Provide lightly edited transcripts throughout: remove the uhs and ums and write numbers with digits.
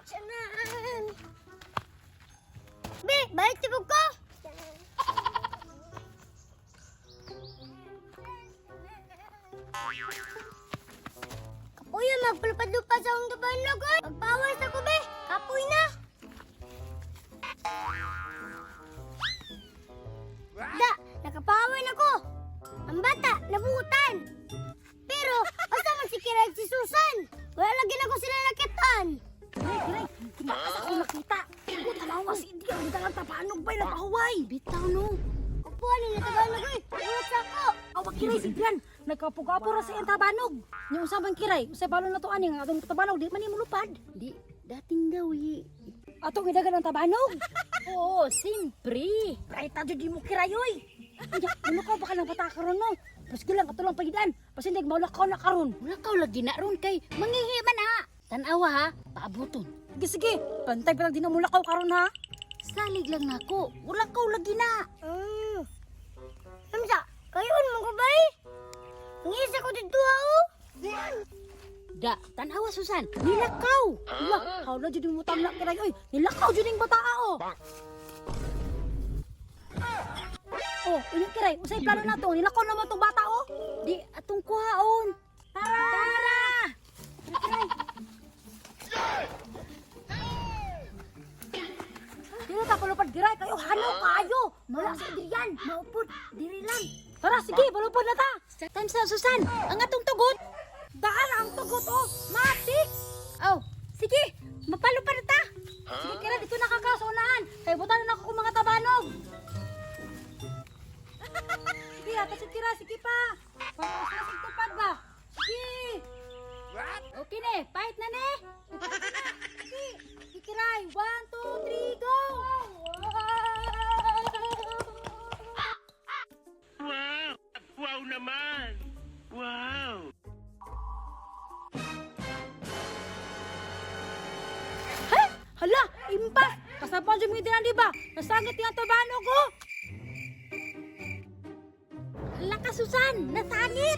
Tiyanan. Be, balik tibog ko. Kapuya, magpalupad-lupa sa akong tabanog. Magpawas ako, be. Kapuy na. Da, nakapawin ako. Ang bata, nabutan. Pero, basta man si Kiray si Susan. Wala lagi na ko sila nakitaan. Kiray, tumakas ako nakita. Ikaw tanawa si India. Ang dalang tapanog ba'y napahuway. Bitaw no. Kapuan, natabanog ko. Ulat ako. Awak Kiray si Adrian. Nagkapugapo ra sa iyang tabanog. Yung usabang Kiray, usay balon na to ani nga atong tabanog di man ni mulupad. Di dating gawi. Atong idagan ang tabanog. Oo, simpre. Kahit tadyo di mo Kiray oy. Anya, ano ka baka nang bata karon no? Pasko lang katulang pagidan. Pasindig maulakaw na karon. Mulakaw lagi na ron kay mangihi man ha. Tanawa ha, paabuton. Sige sige, pantay pa lang din ang mulakaw karon ha. Salig lang nako, mulakaw lagi na. Hamsa, kayon mo ko ba eh? Ngisa ko dito ako. Da, tanawa Susan, nilakaw. Wala, how na jud mo tamla Kiray oy. Nilakaw jud ning bata o. Oh, ini Kiray, usay plano na to. Nilakaw naman tong bata o. Di atong kuhaon. Tara! Dili ta palupad Kiray kayo hanaw kayo. Mala sa Adrian, maupod diri lang. Tara sige, palupad na ta. Time sa Susan, ang atong tugot. Daan ang tugot o, matik. Oh, sige, mapalupad na ta. Sige Kiray, dito nakakasunahan. Kay butan na ako mga tabanog. Sige, atas si Kiray, sige pa. Pagkasa sa tupad ba? Sige. Okay ne, fight na ne. Sige, si Kiray. 1, 2, 3, go! Wow! Wow naman! Wow! Hala, impas! Kasapang sumidiran di ba? Nasangit yung tabanog ko! Laka Susan, nasangit.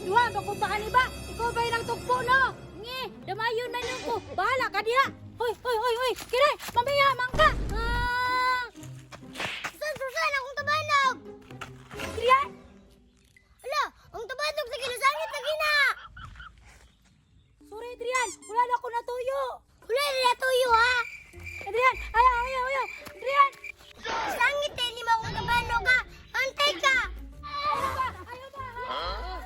Duha, bakuntaan ni ba? Ikaw ba yung tugpo no? Nge, damayon na niyo ko. Bahala ka diha! Hoy, hoy, hoy, hoy! Kiray, mamaya, mangka! Susan, akong tabanog. Adrian! Ala, ang tabanog sa kinasangit lagi na. Sorry, Adrian! Wala na ako natuyo! Wala na tuyo ha. Adrian! Ayaw, ayaw, ayaw! Adrian! Sangit eh, lima akong tabanog ha. Antay ka. Ayaw ba? Ayaw ba? Huh?